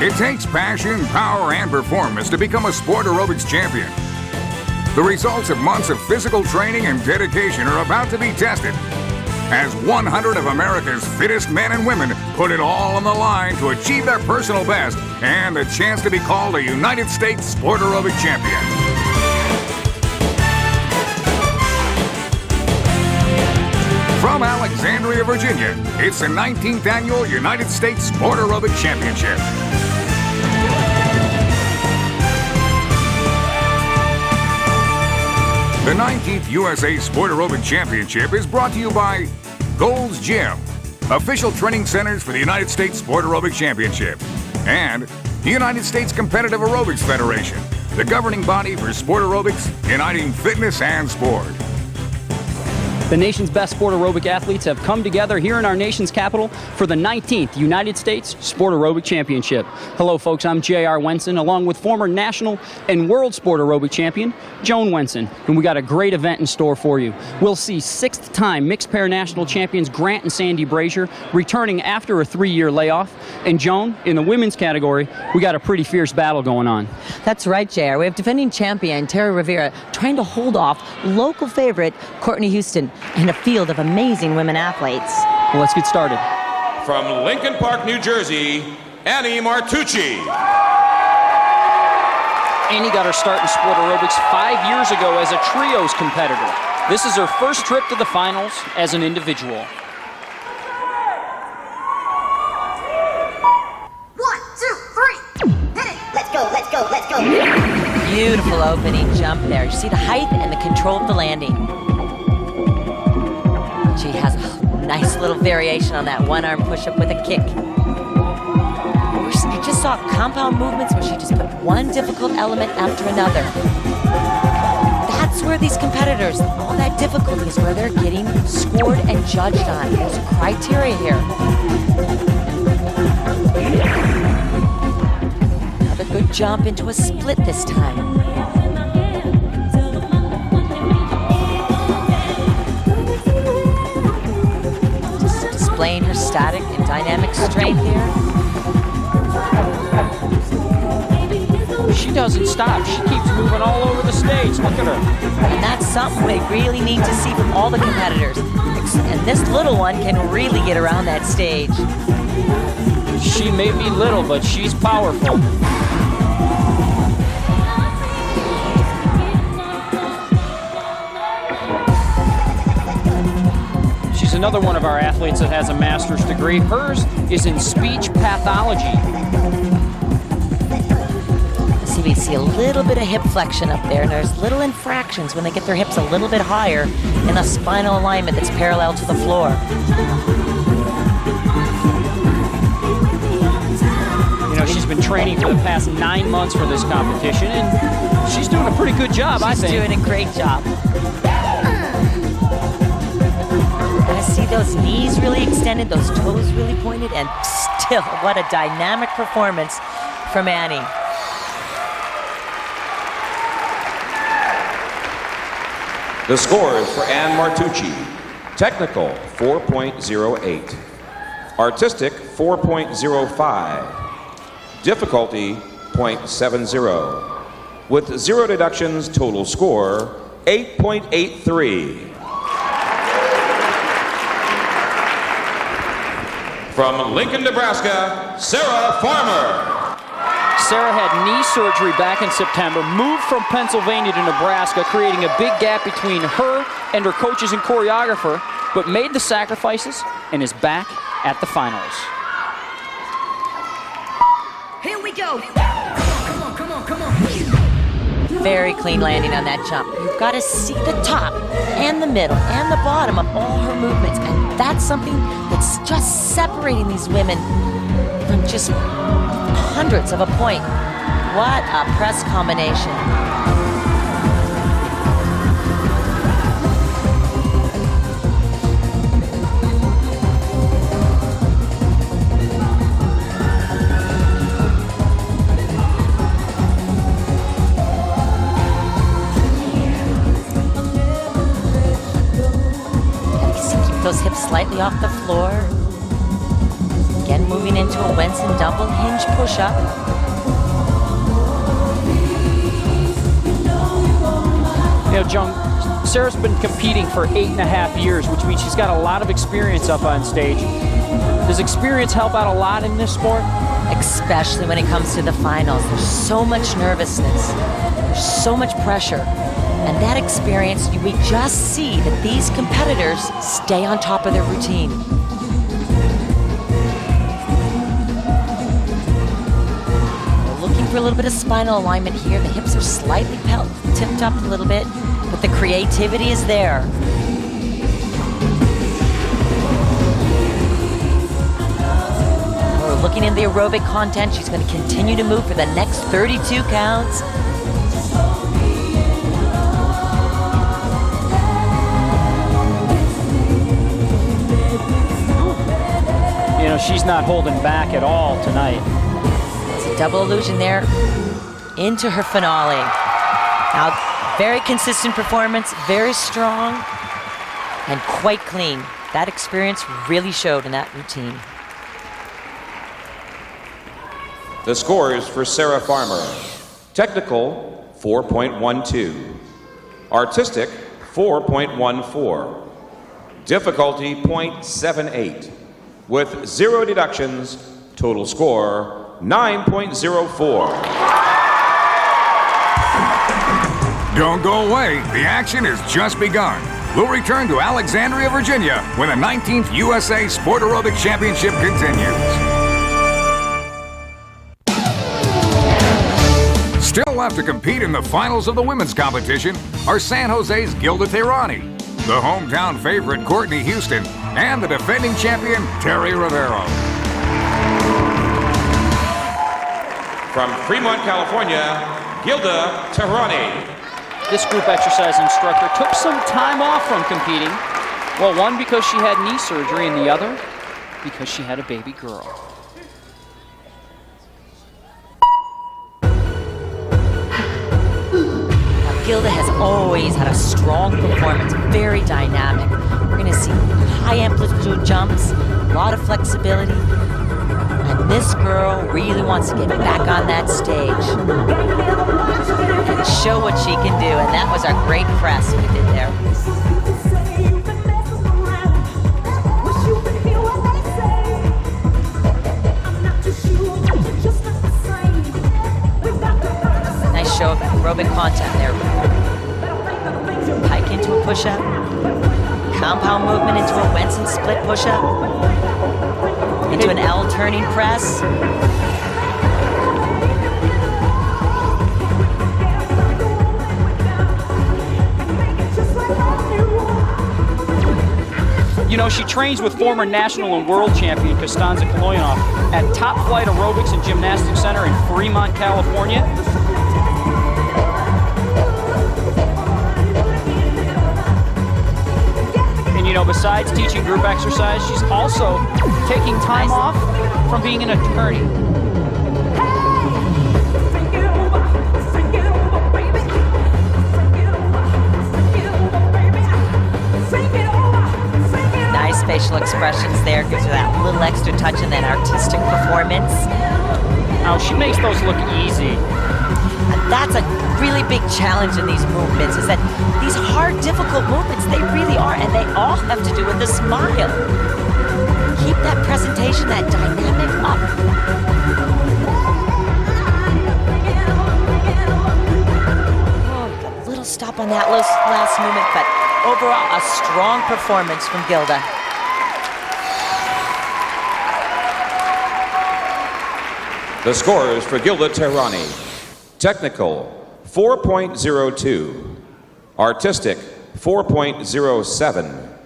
It takes passion, power, and performance to become a sport aerobics champion. The results of months of physical training and dedication are about to be tested as 100 of America's fittest men and women put it all on the line to achieve their personal best and the chance to be called a United States Sport Aerobic Champion. From Alexandria, Virginia, it's the 19th Annual United States Sport Aerobic Championship. The 19th USA Sport Aerobic Championship is brought to you by Gold's Gym, official training centers for the United States Sport Aerobic Championship, and the United States Competitive Aerobics Federation, the governing body for sport aerobics, uniting fitness and sport. The nation's best sport aerobic athletes have come together here in our nation's capital for the 19th United States Sport Aerobic Championship. Hello, folks. I'm J.R. Wenson, along with former national and world sport aerobic champion Joan Wenson, and we got a great event in store for you. We'll see sixth-time mixed pair national champions Grant and Sandy Brazier returning after a 3-year layoff. And Joan, in the women's category, we got a pretty fierce battle going on. That's right, J.R. We have defending champion Terry Rivera trying to hold off local favorite Courtney Houston in a field of amazing women athletes. Well, let's get started. From Lincoln Park, New Jersey, Annie Martucci. Annie got her start in sport aerobics 5 years ago as a trios competitor. This is her first trip to the finals as an individual. 1, 2, 3, hit it! Let's go, let's go, let's go! Beautiful opening jump there. You see the height and the control of the landing. She has a nice little variation on that one-arm push-up with a kick. I just saw compound movements where she just put one difficult element after another. That's where these competitors, all that difficulty is where they're getting scored and judged on. There's criteria here. Another good jump into a split this time. Displaying her static and dynamic strength here. She doesn't stop. She keeps moving all over the stage. Look at her. And that's something we really need to see from all the competitors. And this little one can really get around that stage. She may be little, but she's powerful. She's another one of our athletes that has a master's degree. Hers is in speech pathology. We see a little bit of hip flexion up there, and there's little infractions when they get their hips a little bit higher in a spinal alignment that's parallel to the floor. You know, she's been training for the past 9 months for this competition, and she's doing a pretty good job, I think. She's doing a great job. I see those knees really extended, those toes really pointed, and still, what a dynamic performance from Annie. The scores for Ann Martucci. Technical, 4.08. Artistic, 4.05. Difficulty, 0.70. With 0 deductions, total score, 8.83. From Lincoln, Nebraska, Sarah Farmer. Sarah had knee surgery back in September, moved from Pennsylvania to Nebraska, creating a big gap between her and her coaches and choreographer, but made the sacrifices and is back at the finals. Here we go! Come on, come on, come on! Very clean landing on that jump. You've got to see the top and the middle and the bottom of all her movements, and that's something that's just separating these women from just hundredths of a point. What a press combination. Keep those hips slightly off the floor. Again, moving into a Wenson double hinge push-up. You know, Joan, Sarah's been competing for 8.5 years, which means she's got a lot of experience up on stage. Does experience help out a lot in this sport? Especially when it comes to the finals. There's so much nervousness. There's so much pressure. And that experience, we just see that these competitors stay on top of their routine. We're looking for a little bit of spinal alignment here. The hips are slightly tipped up a little bit, but the creativity is there. We're looking in the aerobic content. She's going to continue to move for the next 32 counts. You know, she's not holding back at all tonight. It's a double illusion there into her finale. Now, very consistent performance, very strong, and quite clean. That experience really showed in that routine. The scores for Sarah Farmer. Technical, 4.12. Artistic, 4.14. Difficulty, 0.78. With 0 deductions, total score, 9.04. Don't go away. The action has just begun. We'll return to Alexandria, Virginia, when the 19th USA Sport Aerobic Championship continues. Still left to compete in the finals of the women's competition are San Jose's Gilda Tehrani, the hometown favorite Courtney Houston, and the defending champion Terry Rivero. From Fremont, California, Gilda Tehrani. This group exercise instructor took some time off from competing. Well, one because she had knee surgery and the other because she had a baby girl. Gilda has always had a strong performance, very dynamic. We're going to see high amplitude jumps, a lot of flexibility. And this girl really wants to get back on that stage and show what she can do. And that was our great press we did there. Nice show of aerobic content there. Pike into a push-up. Compound movement into a Wenson split push-up. Into an L turning press. You know, she trains with former national and world champion Costanza Koloyanov at Top Flight Aerobics and Gymnastics Center in Fremont, California. And you know, besides teaching group exercise, she's also taking time off from being an attorney. Nice facial expressions there, gives her that little extra touch in that artistic performance. Now, she makes those look easy. And that's a really big challenge in these movements, is that these hard, difficult movements, they really are, and they all have to do with a smile. Keep that presentation, that dynamic up. Oh, got a little stop on that last movement, but overall, a strong performance from Gilda. The scores for Gilda Tehrani. Technical, 4.02. Artistic, 4.07.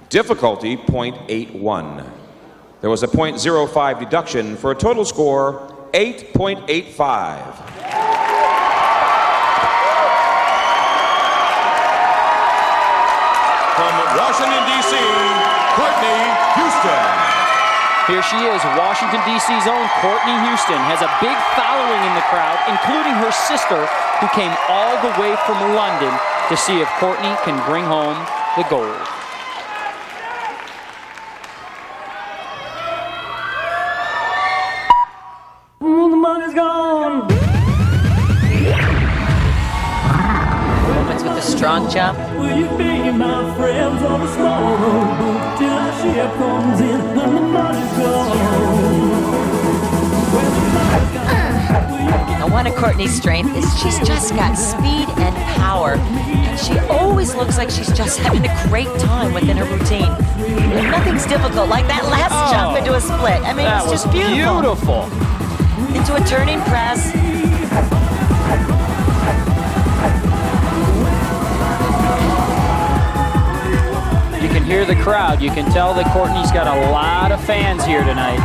Difficulty, 0.81. There was a 0.05 deduction for a total score, 8.85. From Washington, D.C., Courtney Houston. Here she is, Washington, D.C.'s own Courtney Houston has a big following in the crowd, including her sister, who came all the way from London to see if Courtney can bring home the gold. strong jump. Will you be my friends on a small rowboat till our ship comes in when the money's gone? Now, one of Courtney's strengths is she's just got speed and power, and she always looks like she's just having a great time within her routine. And nothing's difficult like that last jump into a split. I mean, it's just beautiful. Into a turning press. You can hear the crowd. You can tell that Courtney's got a lot of fans here tonight.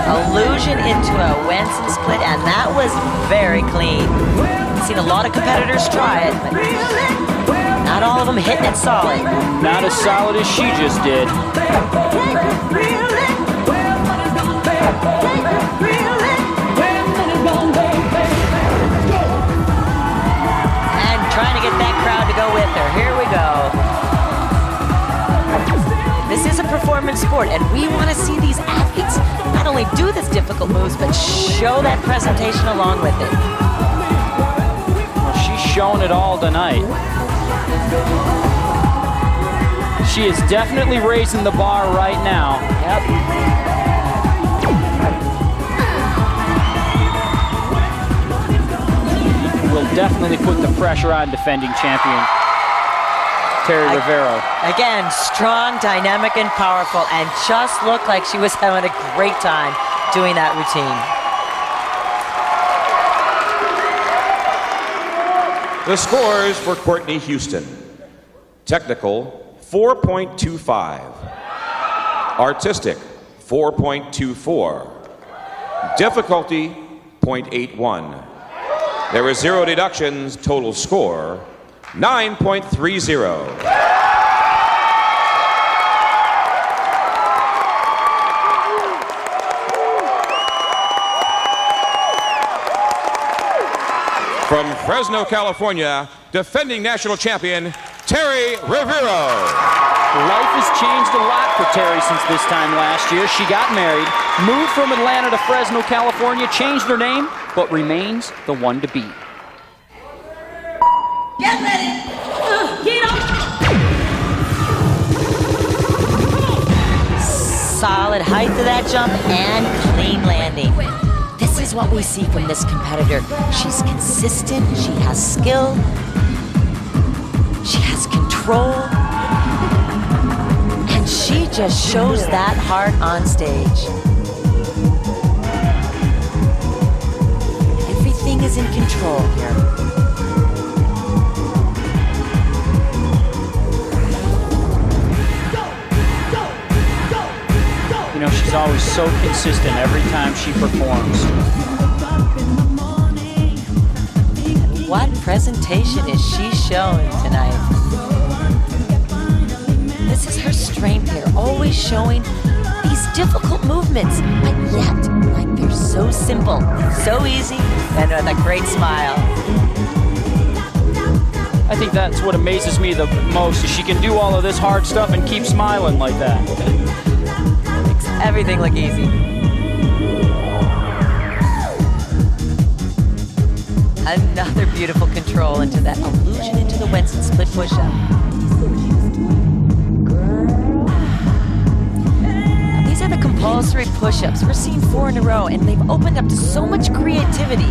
Illusion into a Wenson split, and that was very clean. I've seen a lot of competitors try it, but not all of them hitting it solid. Not as solid as she just did. And trying to get that crowd to go with her. Here we go. This is a performance sport, and we want to see these athletes not only do these difficult moves, but show that presentation along with it. Well, she's shown it all tonight. She is definitely raising the bar right now. Yep. Will definitely put the pressure on defending champion Terry Rivero. Again, strong, dynamic, and powerful, and just looked like she was having a great time doing that routine. The scores for Courtney Houston. Technical, 4.25. Artistic, 4.24. Difficulty, 0.81. There were 0 deductions, total score, 9.30. From Fresno, California, defending national champion, Terry Rivero. Life has changed a lot for Terry since this time last year. She got married, moved from Atlanta to Fresno, California, changed her name, but remains the one to beat. Get ready. Get up. Solid height to that jump and clean landing. This is what we see from this competitor. She's consistent, she has skill, she has control, and she just shows that heart on stage. Everything is in control here. You know, she's always so consistent every time she performs. And what presentation is she showing tonight? This is her strength here, always showing these difficult movements, but yet, like they're so simple, so easy, and with a great smile. I think that's what amazes me the most, is she can do all of this hard stuff and keep smiling like that. Everything look easy. Another beautiful control into that illusion into the Wenson split push-up. Now, these are the compulsory push-ups. We're seeing 4 in a row, and they've opened up to so much creativity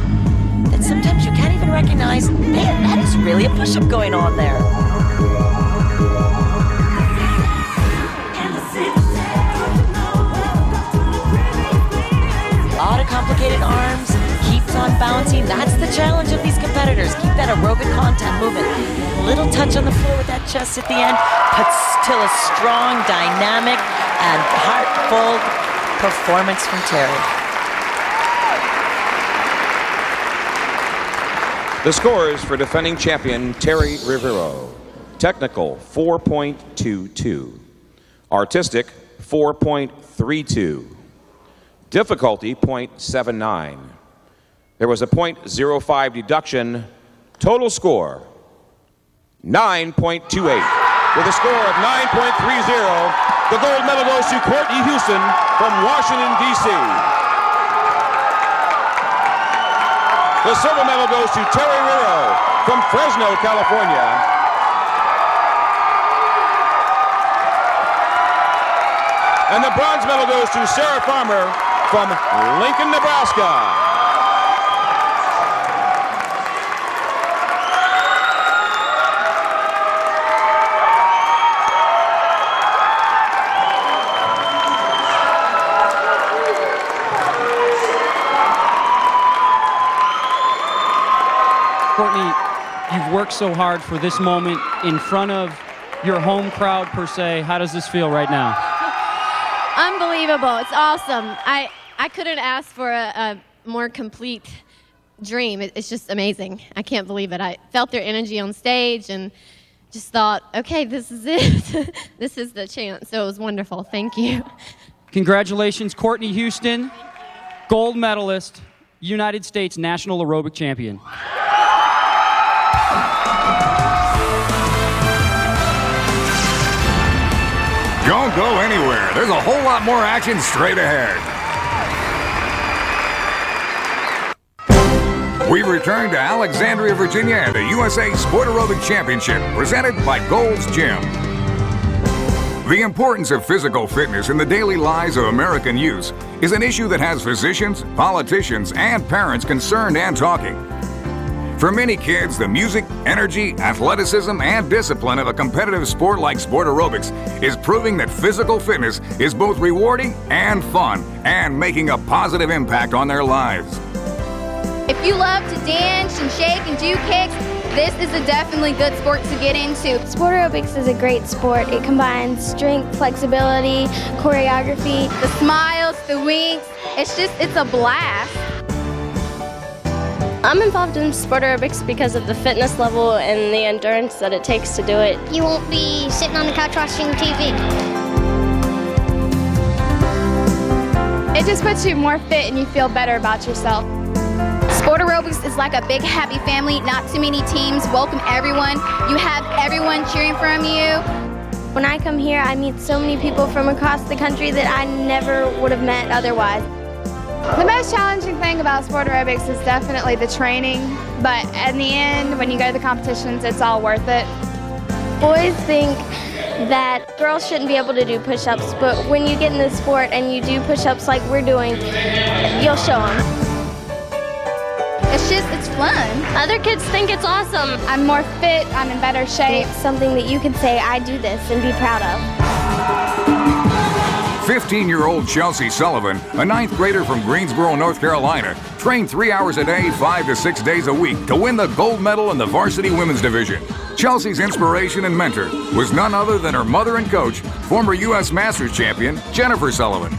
that sometimes you can't even recognize, man, that is really a push-up going on there. A lot of complicated arms, keeps on bouncing. That's the challenge of these competitors. Keep that aerobic contact moving. Little touch on the floor with that chest at the end, but still a strong, dynamic, and heartful performance from Terry. The scores for defending champion Terry Rivero. Technical, 4.22. Artistic, 4.32. Difficulty, 0.79. There was a 0.05 deduction. Total score, 9.28. with a score of 9.30. The gold medal goes to Courtney Houston from Washington, D.C. The silver medal goes to Terry Riro from Fresno, California. And the bronze medal goes to Sarah Farmer from Lincoln, Nebraska. Courtney, you've worked so hard for this moment in front of your home crowd, per se. How does this feel right now? Unbelievable. It's awesome. I couldn't ask for a more complete dream. It's just amazing. I can't believe it. I felt their energy on stage and just thought, okay, this is it. This is the chance. So it was wonderful. Thank you. Congratulations, Courtney Houston, gold medalist, United States national aerobic champion. Don't go anywhere. There's a whole lot more action straight ahead. We return to Alexandria, Virginia and the USA Sport Aerobic Championship presented by Gold's Gym. The importance of physical fitness in the daily lives of American youth is an issue that has physicians, politicians, and parents concerned and talking. For many kids, the music, energy, athleticism, and discipline of a competitive sport like sport aerobics is proving that physical fitness is both rewarding and fun and making a positive impact on their lives. If you love to dance and shake and do kicks, this is a definitely good sport to get into. Sport aerobics is a great sport. It combines strength, flexibility, choreography. The smiles, the winks, it's a blast. I'm involved in sport aerobics because of the fitness level and the endurance that it takes to do it. You won't be sitting on the couch watching TV. It just puts you more fit and you feel better about yourself. Sport aerobics is like a big happy family, not too many teams, welcome everyone. You have everyone cheering from you. When I come here, I meet so many people from across the country that I never would have met otherwise. The most challenging thing about sport aerobics is definitely the training, but in the end, when you go to the competitions, it's all worth it. Boys think that girls shouldn't be able to do push-ups, but when you get in this sport and you do push-ups like we're doing, you'll show them. It's fun. Other kids think it's awesome. I'm more fit, I'm in better shape. It's something that you can say, I do this, and be proud of. 15-year-old Chelsea Sullivan, a ninth grader from Greensboro, North Carolina, trained 3 hours a day, 5 to 6 days a week to win the gold medal in the varsity women's division. Chelsea's inspiration and mentor was none other than her mother and coach, former U.S. Masters champion Jennifer Sullivan.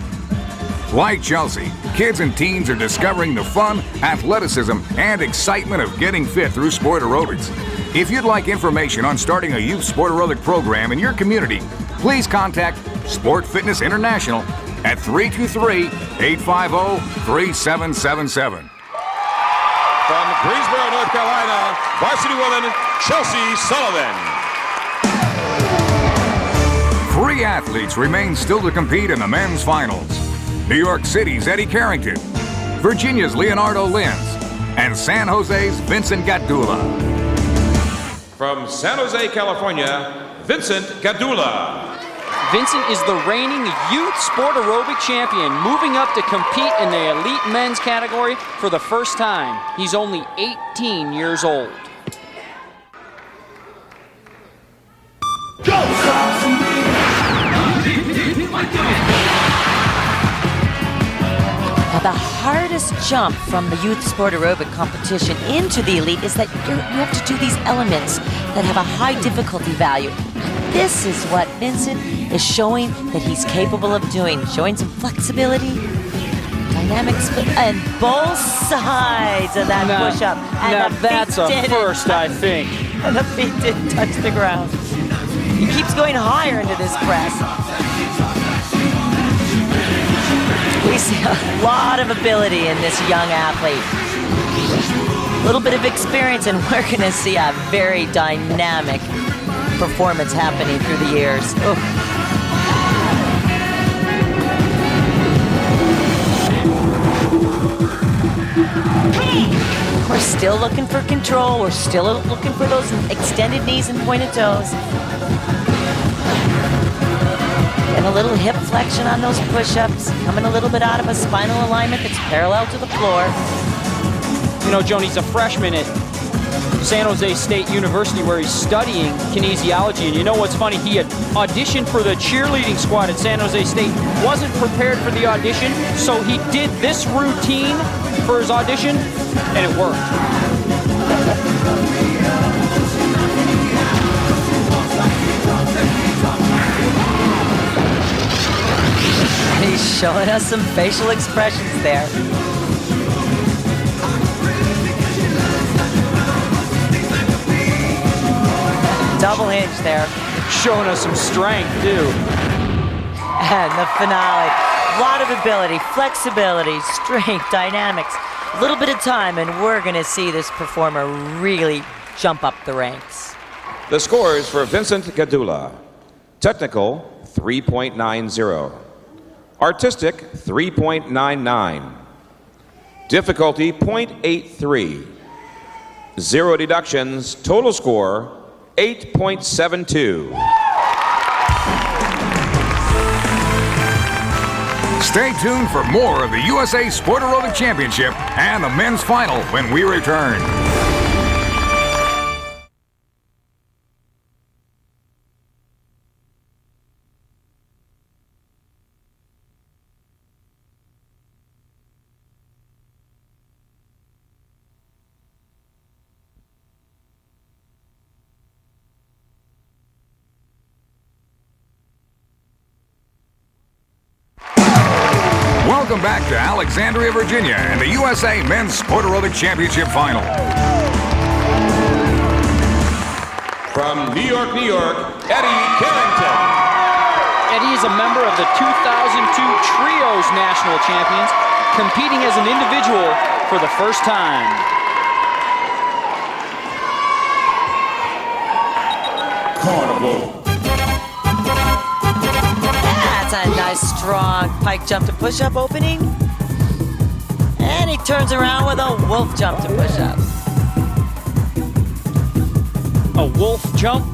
Like Chelsea, kids and teens are discovering the fun, athleticism, and excitement of getting fit through sport aerobics. If you'd like information on starting a youth sport aerobic program in your community, please contact Sport Fitness International at 323-850-3777. From Greensboro, North Carolina, varsity woman Chelsea Sullivan. 3 athletes remain still to compete in the men's finals. New York City's Eddie Carrington, Virginia's Leonardo Lins, and San Jose's Vincent Gadula. From San Jose, California, Vincent Gadula. Vincent is the reigning youth sport aerobic champion, moving up to compete in the elite men's category for the first time. He's only 18 years old. Now, the hardest jump from the youth sport aerobic competition into the elite is that you have to do these elements that have a high difficulty value. This is what Vincent is showing that he's capable of doing, showing some flexibility, dynamic split, and both sides of that push-up. Now that's a first, I think. And the feet didn't touch the ground. He keeps going higher into this press. We see a lot of ability in this young athlete. A little bit of experience, and we're going to see a very dynamic performance happening through the years. Oof. We're still looking for control. We're still looking for those extended knees and pointed toes. And a little hip flexion on those push-ups. Coming a little bit out of a spinal alignment that's parallel to the floor. You know, Joan, he's a freshman at San Jose State University where he's studying kinesiology. And you know what's funny? He had auditioned for the cheerleading squad at San Jose State, wasn't prepared for the audition, so he did this routine for his audition, and it worked. He's showing us some facial expressions there. Double hinge there. Showing us some strength, too. And the finale. A lot of ability, flexibility, strength, dynamics. A little bit of time, and we're going to see this performer really jump up the ranks. The scores for Vincent Gadula. Technical, 3.90. Artistic, 3.99. Difficulty, 0.83. 0 deductions. Total score, 8.72. Stay tuned for more of the USA Sport Aerobic Championship and the men's final when we return. Welcome back to Alexandria, Virginia, and the USA Men's Sport Aerobic Championship Final. From New York, Eddie Carrington. Eddie is a member of the 2002 Trios National Champions, competing as an individual for the first time. Carnival. That's a nice, strong pike jump to push-up opening. And he turns around with a wolf jump to push-up. A wolf jump?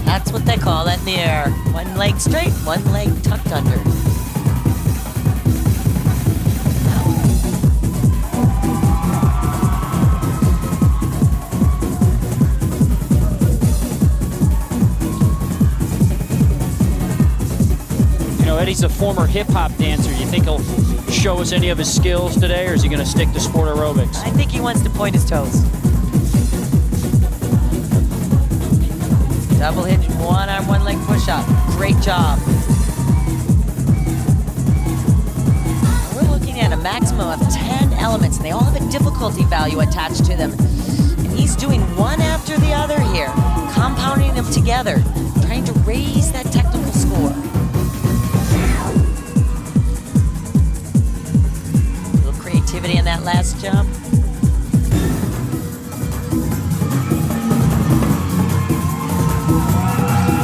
That's what they call it in the air. One leg straight, one leg tucked under. Eddie's a former hip-hop dancer. You think he'll show us any of his skills today, or is he going to stick to sport aerobics? I think he wants to point his toes. Double hinge, one arm, one leg push-up. Great job. We're looking at a maximum of 10 elements, and they all have a difficulty value attached to them. And he's doing one after the other here, compounding them together, trying to raise that technical score. Activity in that last jump.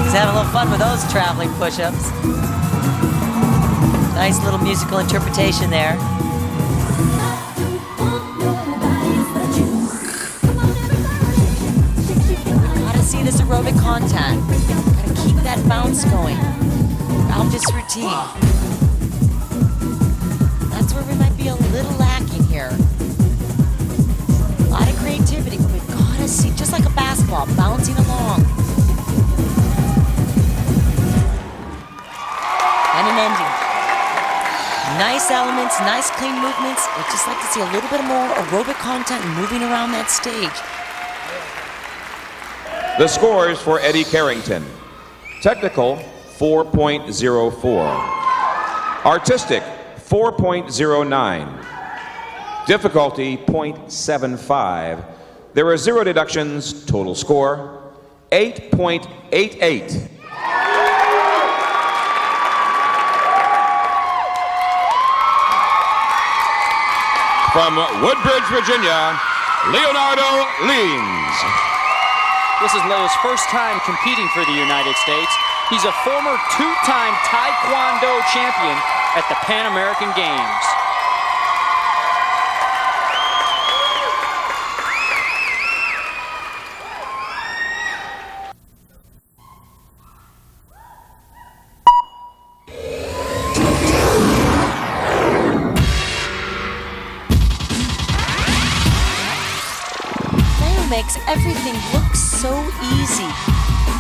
He's having a little fun with those traveling push-ups. Nice little musical interpretation there. We've got to see this aerobic contact. Got to keep that bounce going throughout this routine. That's where we might be a little lacking here. A lot of creativity, but we've got to see, just like a basketball, bouncing along. And an ending. Nice elements, nice clean movements. I'd just like to see a little bit more aerobic content moving around that stage. The scores for Eddie Carrington. Technical, 4.04. Artistic, 4.09. Difficulty, 0.75. There are 0 deductions. Total score, 8.88. From Woodbridge, Virginia, Leonardo Leans. This is Leo's first time competing for the United States. He's a former two-time Taekwondo champion at the Pan American Games. Makes everything look so easy.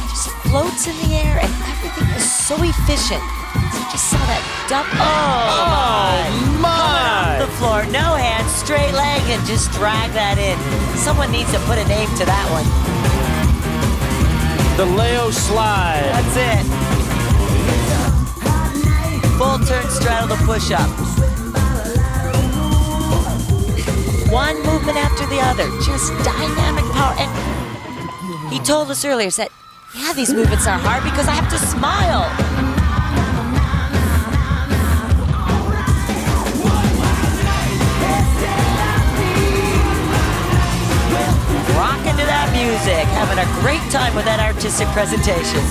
Just floats in the air and everything is so efficient. So you just saw that dump. Oh my! Coming off the floor, no hands, straight leg, and just drag that in. Someone needs to put a name to that one. The Leo slide. That's it. Full turn straddle to push up. One movement after the other, just dynamic power. And he told us earlier, said, yeah, these movements are hard because I have to smile. Rocking to that music, having a great time with that artistic presentation.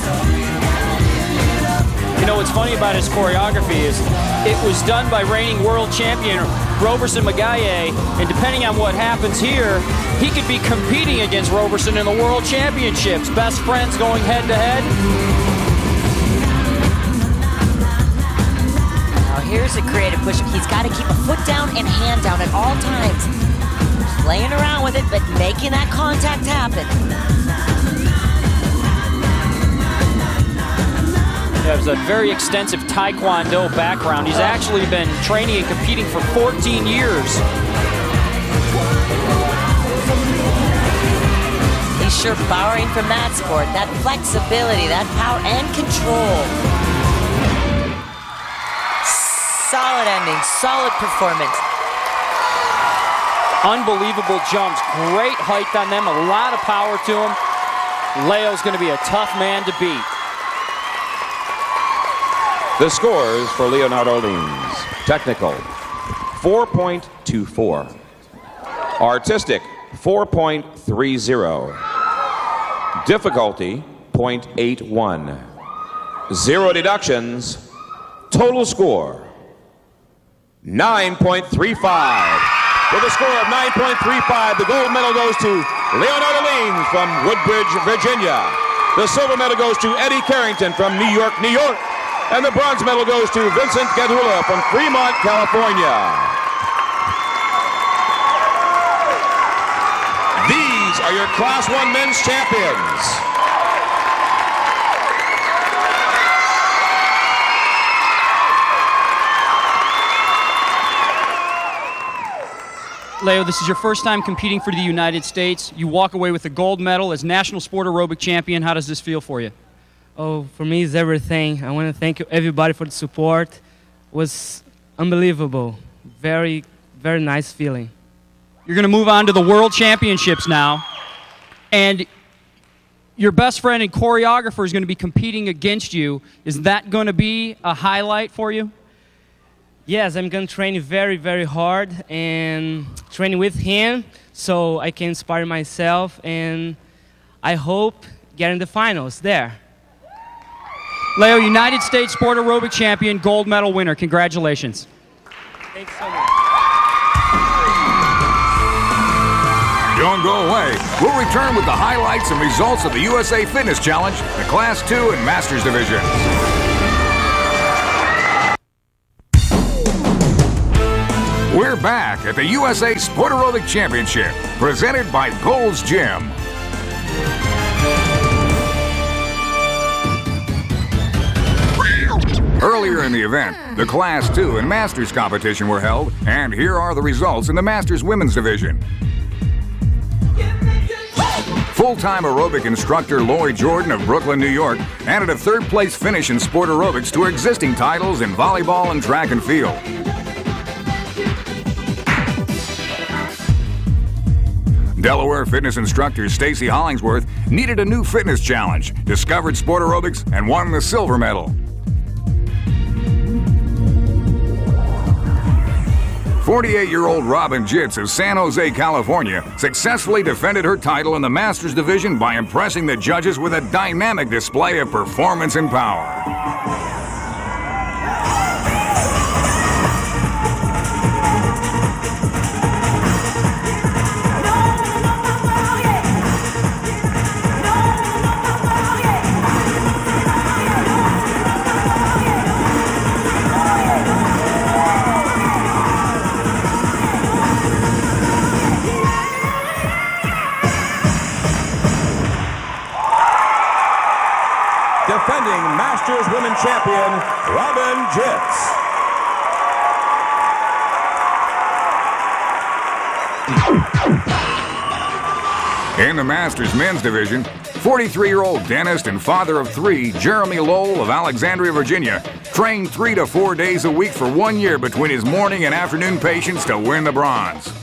You know what's funny about his choreography is it was done by reigning world champion Roberson Magaye, and depending on what happens here, he could be competing against Roberson in the World Championships. Best friends going head-to-head. Now here's a creative push. He's got to keep a foot down and hand down at all times. Playing around with it, but making that contact happen. He has a very extensive Taekwondo background. He's actually been training and competing for 14 years. He's sure borrowing from that sport, that flexibility, that power and control. Solid ending, solid performance. Unbelievable jumps, great height on them, a lot of power to him. Leo's going to be a tough man to beat. The scores for Leonardo Lins. Technical, 4.24. Artistic, 4.30. Difficulty, 0.81. 0 deductions. Total score, 9.35. With a score of 9.35, the gold medal goes to Leonardo Lins from Woodbridge, Virginia. The silver medal goes to Eddie Carrington from New York, New York. And the bronze medal goes to Vincent Gadula from Fremont, California. These are your Class 1 men's champions. Leo, this is your first time competing for the United States. You walk away with a gold medal as National Sport Aerobic Champion. How does this feel for you? Oh, for me, it's everything. I want to thank everybody for the support. It was unbelievable. Very, very nice feeling. You're going to move on to the World Championships now. And your best friend and choreographer is going to be competing against you. Is that going to be a highlight for you? Yes, I'm going to train very, very hard and train with him so I can inspire myself. And I hope get in the finals there. Leo, United States Sport Aerobic Champion, gold medal winner. Congratulations. Thanks so much. Don't go away. We'll return with the highlights and results of the USA Fitness Challenge, the Class 2 and Masters divisions. We're back at the USA Sport Aerobic Championship, presented by Gold's Gym. Earlier in the event, the Class 2 and Masters competition were held, and here are the results in the Masters Women's Division. Full-time aerobic instructor Lloyd Jordan of Brooklyn, New York, added a third-place finish in sport aerobics to her existing titles in volleyball and track and field. Delaware fitness instructor Stacy Hollingsworth needed a new fitness challenge, discovered sport aerobics, and won the silver medal. 48-year-old Robin Jitz of San Jose, California, successfully defended her title in the Masters division by impressing the judges with a dynamic display of performance and power. Defending Masters Women Champion, Robin In the Masters men's division, 43-year-old dentist and father of three, Jeremy Lowell of Alexandria, Virginia, trained 3 to 4 days a week for 1 year between his morning and afternoon patients to win the bronze.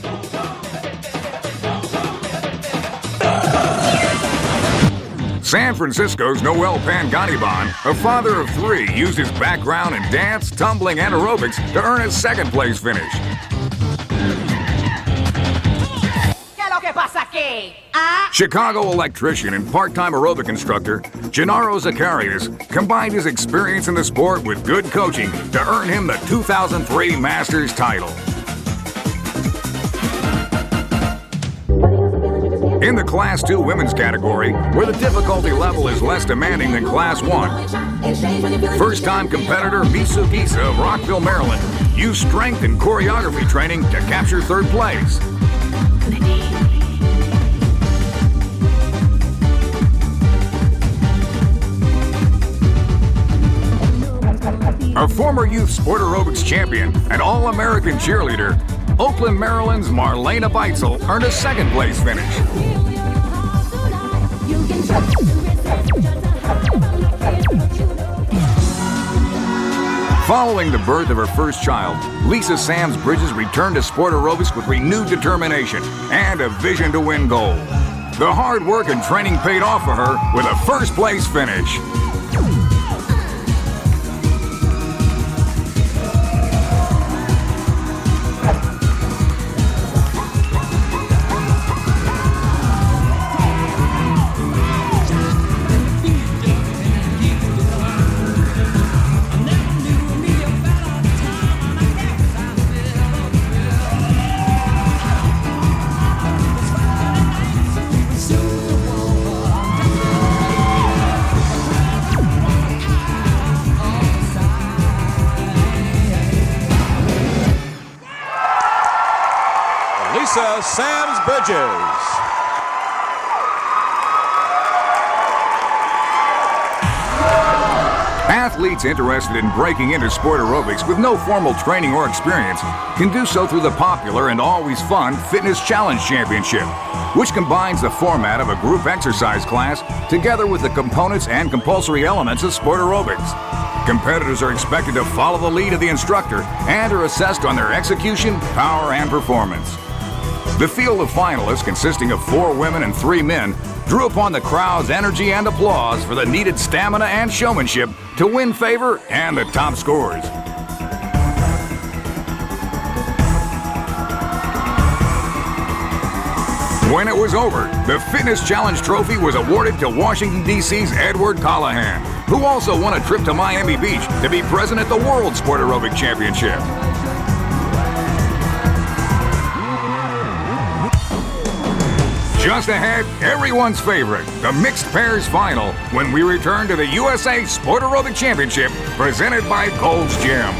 San Francisco's Noel Panganiban, a father of three, used his background in dance, tumbling, and aerobics to earn his second-place finish. Chicago electrician and part-time aerobic instructor Gennaro Zacharias combined his experience in the sport with good coaching to earn him the 2003 Masters title. In the Class 2 women's category, where the difficulty level is less demanding than Class 1, first-time competitor Misu Gisa of Rockville, Maryland, used strength and choreography training to capture third place. A former youth sport aerobics champion and All-American cheerleader, Oakland, Maryland's Marlena Beitzel earned a second-place finish. Following the birth of her first child, Lisa Sams Bridges returned to sport aerobics with renewed determination and a vision to win gold. The hard work and training paid off for her with a first-place finish. Lisa Sams Bridges. Athletes interested in breaking into sport aerobics with no formal training or experience can do so through the popular and always fun Fitness Challenge Championship, which combines the format of a group exercise class together with the components and compulsory elements of sport aerobics. Competitors are expected to follow the lead of the instructor and are assessed on their execution, power, and performance. The field of finalists, consisting of 4 women and 3 men, drew upon the crowd's energy and applause for the needed stamina and showmanship to win favor and the top scores. When it was over, the Fitness Challenge Trophy was awarded to Washington, D.C.'s Edward Callahan, who also won a trip to Miami Beach to be present at the World Sport Aerobic Championship. Just ahead, everyone's favorite, the mixed pairs final, when we return to the USA Sport Aerobic Championship, presented by Gold's Gym.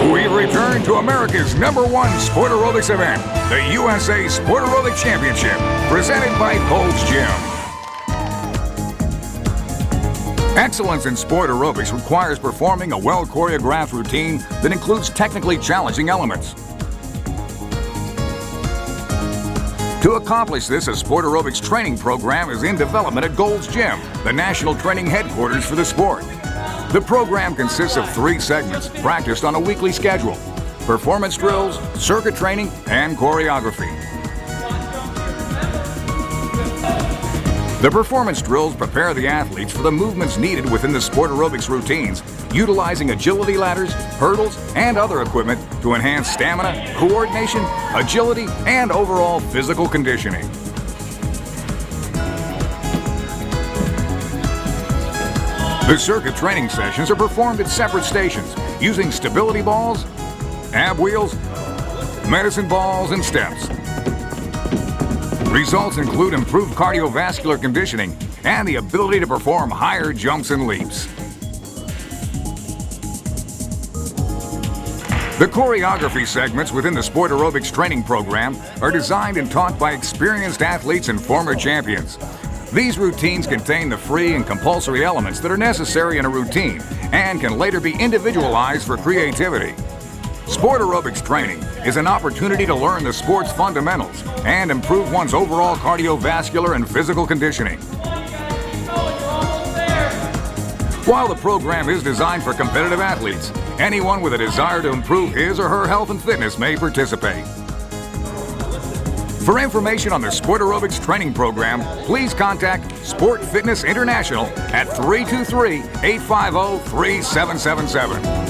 We return to America's #1 sport aerobics event, the USA Sport Aerobic Championship, presented by Gold's Gym. Excellence in sport aerobics requires performing a well-choreographed routine that includes technically challenging elements. To accomplish this, a sport aerobics training program is in development at Gold's Gym, the national training headquarters for the sport. The program consists of 3 segments practiced on a weekly schedule: performance drills, circuit training, and choreography. The performance drills prepare the athletes for the movements needed within the sport aerobics routines, utilizing agility ladders, hurdles, and other equipment to enhance stamina, coordination, agility, and overall physical conditioning. The circuit training sessions are performed at separate stations using stability balls, ab wheels, medicine balls, and steps. Results include improved cardiovascular conditioning and the ability to perform higher jumps and leaps. The choreography segments within the Sport Aerobics training program are designed and taught by experienced athletes and former champions. These routines contain the free and compulsory elements that are necessary in a routine and can later be individualized for creativity. Sport aerobics training is an opportunity to learn the sport's fundamentals and improve one's overall cardiovascular and physical conditioning. While the program is designed for competitive athletes, anyone with a desire to improve his or her health and fitness may participate. For information on the Sport Aerobics training program, please contact Sport Fitness International at 323-850-3777.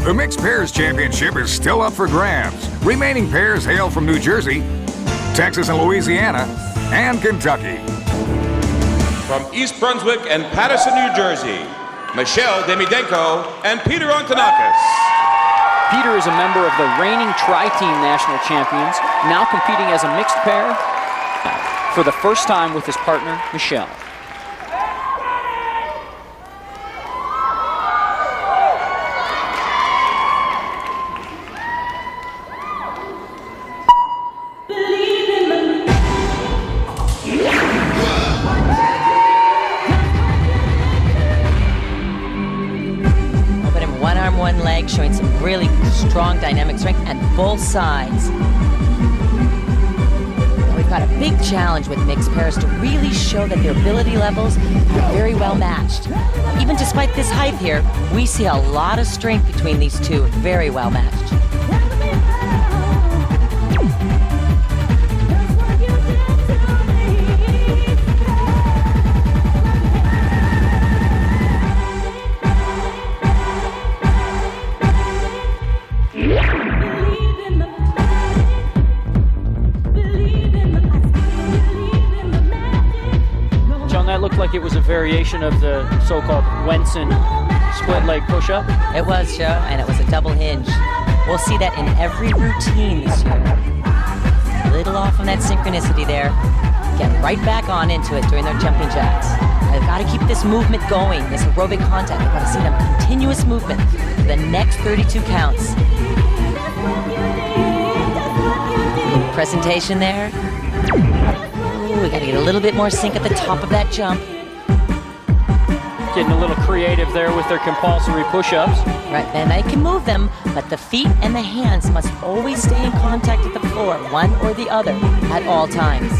The Mixed Pairs Championship is still up for grabs. Remaining pairs hail from New Jersey, Texas and Louisiana, and Kentucky. From East Brunswick and Paterson, New Jersey, Michelle Demidenko and Peter Antonakis. Peter is a member of the reigning tri-team national champions, now competing as a mixed pair for the first time with his partner, Michelle. One leg, showing some really strong dynamic strength at both sides. We've got a big challenge with mixed pairs to really show that their ability levels are very well matched. Even despite this height here, we see a lot of strength between these two, very well matched. Looked like it was a variation of the so-called Wenson split leg push-up. It was, Joe, and it was a double hinge. We'll see that in every routine this year. A little off on that synchronicity there. Get right back on into it during their jumping jacks. I've got to keep this movement going, this aerobic contact. I've got to see them continuous movement for the next 32 counts. Presentation there. We got to get a little bit more sync at the top of that jump. Getting a little creative there with their compulsory push-ups. Right, and they can move them, but the feet and the hands must always stay in contact with the floor, one or the other, at all times.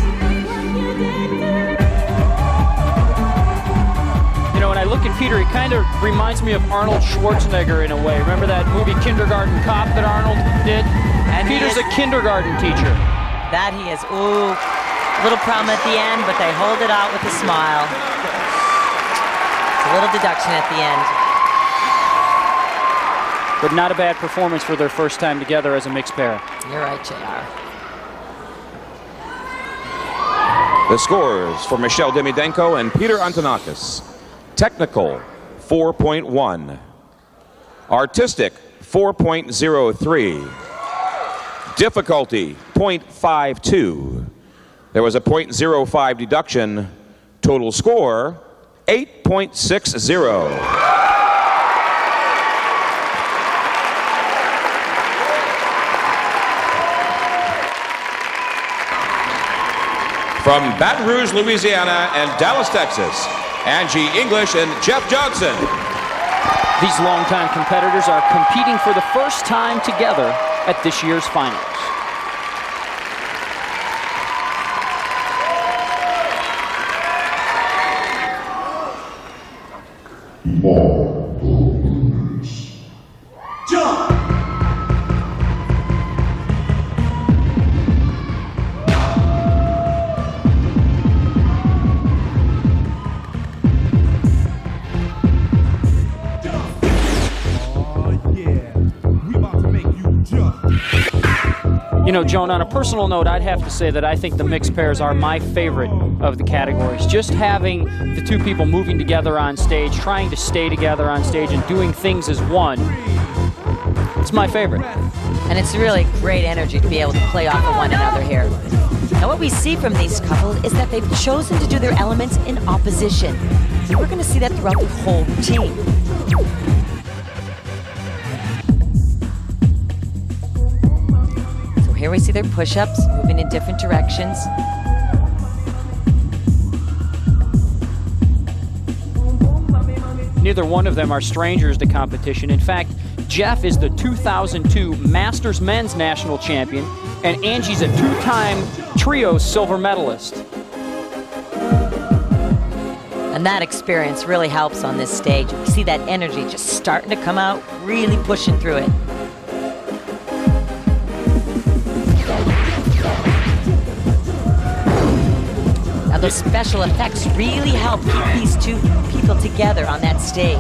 You know, when I look at Peter, he kind of reminds me of Arnold Schwarzenegger in a way. Remember that movie Kindergarten Cop that Arnold did? And Peter's a kindergarten teacher. That he is. Ooh. Little problem at the end, but they hold it out with a smile. It's a little deduction at the end. But not a bad performance for their first time together as a mixed pair. You're right, JR. The scores for Michelle Demidenko and Peter Antonakis. Technical, 4.1. Artistic, 4.03. Difficulty, 0.52. There was a 0.05 deduction. Total score, 8.60. From Baton Rouge, Louisiana and Dallas, Texas, Angie English and Jeff Johnson. These longtime competitors are competing for the first time together at this year's finals. Jump! You know, Joan, on a personal note, I'd have to say that I think the mixed pairs are my favorite of the categories. Just having the two people moving together on stage, trying to stay together on stage and doing things as one, it's my favorite. And it's really great energy to be able to play off of one another here. Now what we see from these couples is that they've chosen to do their elements in opposition. And we're going to see that throughout the whole routine. So here we see their push-ups moving in different directions. Neither one of them are strangers to competition. In fact, Jeff is the 2002 Masters Men's National Champion, and Angie's a two-time trio silver medalist. And that experience really helps on this stage. You see that energy just starting to come out, really pushing through it. Now those special effects really help keep these two people together on that stage.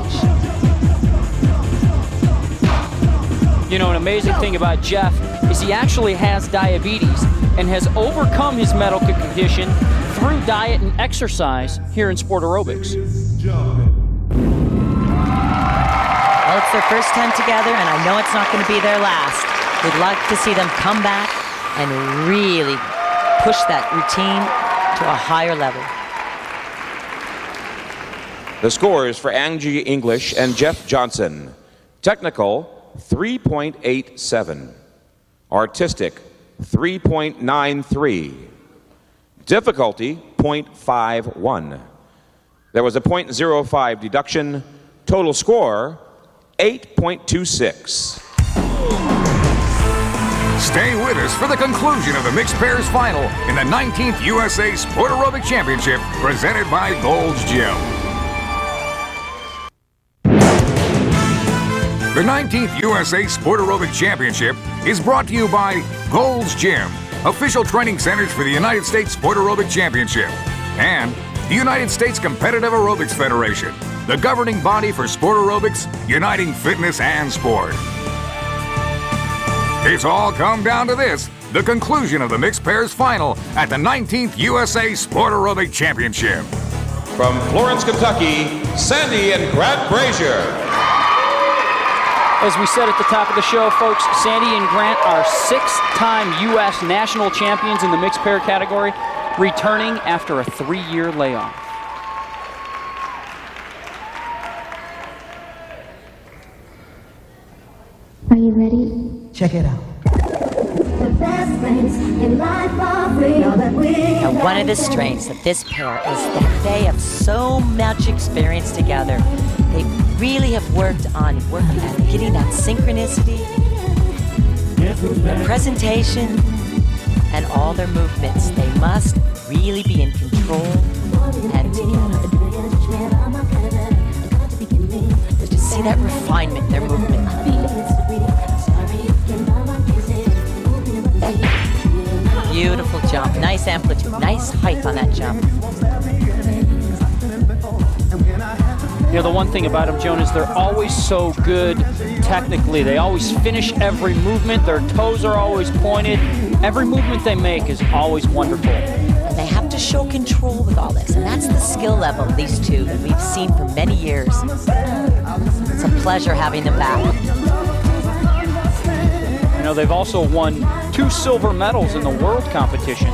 You know, an amazing thing about Jeff is he actually has diabetes and has overcome his medical condition through diet and exercise here in sport aerobics. Well, it's their first time together, and I know it's not going to be their last. We'd like to see them come back and really push that routine to a higher level. The scores for Angie English and Jeff Johnson. Technical, 3.87. Artistic, 3.93. Difficulty, 0.51. There was a 0.05 deduction. Total score, 8.26. Stay with us for the conclusion of the mixed pairs final in the 19th USA Sport Aerobic Championship presented by Gold's Gym. The 19th USA Sport Aerobic Championship is brought to you by Gold's Gym, official training centers for the United States Sport Aerobic Championship, and the United States Competitive Aerobics Federation, the governing body for sport aerobics, uniting fitness and sport. It's all come down to this, the conclusion of the mixed pairs final at the 19th USA Sport Aerobic Championship. From Florence, Kentucky, Sandy and Grant Brazier. As we said at the top of the show, folks, Sandy and Grant are six-time U.S. national champions in the mixed pair category, returning after a 3-year layoff. Are you ready? Check it out. Now, one of the strengths of this pair is that they have so much experience together. They really have worked at getting that synchronicity, the presentation, and all their movements. They must really be in control and together. To see that refinement in their movement. Beautiful jump, nice amplitude, nice height on that jump. You know, the one thing about them, Joan, is they're always so good technically. They always finish every movement. Their toes are always pointed. Every movement they make is always wonderful. And they have to show control with all this, and that's the skill level of these two that we've seen for many years. It's a pleasure having them back. You know, they've also won 2 silver medals in the world competition.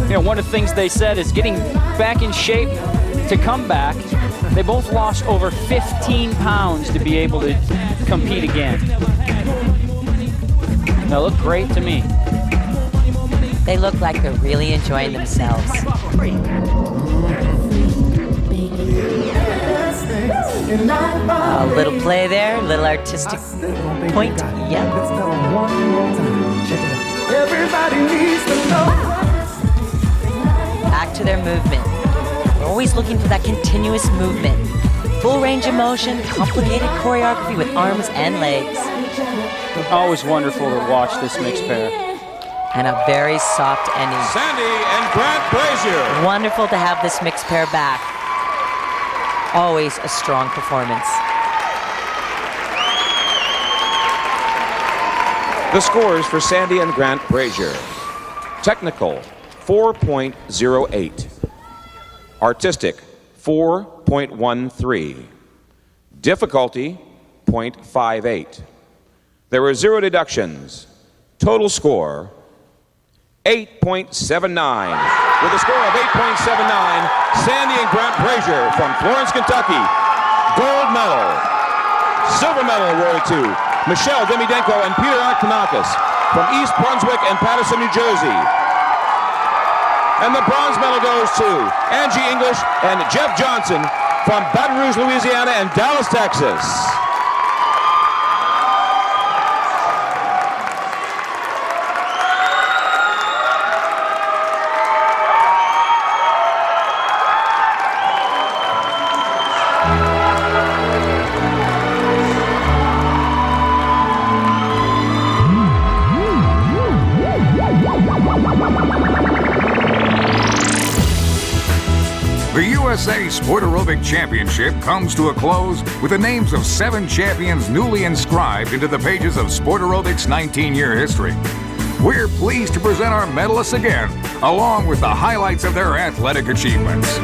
You know, one of the things they said is getting back in shape to come back. They both lost over 15 pounds to be able to compete again. They look great to me. They look like they're really enjoying themselves. A little play there, a little artistic point. Yeah. Everybody needs to know. Back to their movement. We're always looking for that continuous movement. Full range of motion, complicated choreography with arms and legs. Always wonderful to watch this mixed pair. And a very soft ending. Sandy and Grant Brazier. Wonderful to have this mixed pair back. Always a strong performance. The scores for Sandy and Grant Brazier. Technical, 4.08. Artistic, 4.13. Difficulty, 0.58. There were 0 deductions. Total score, 8.79. With a score of 8.79, Sandy and Grant Brazier from Florence, Kentucky, gold medal. Silver medal awarded to Michelle Demidenko and Peter Antonakis from East Brunswick and Paterson, New Jersey. And the bronze medal goes to Angie English and Jeff Johnson from Baton Rouge, Louisiana and Dallas, Texas. The USA Sport Aerobic Championship comes to a close with the names of 7 champions newly inscribed into the pages of Sport Aerobic's 19-year history. We're pleased to present our medalists again, along with the highlights of their athletic achievements.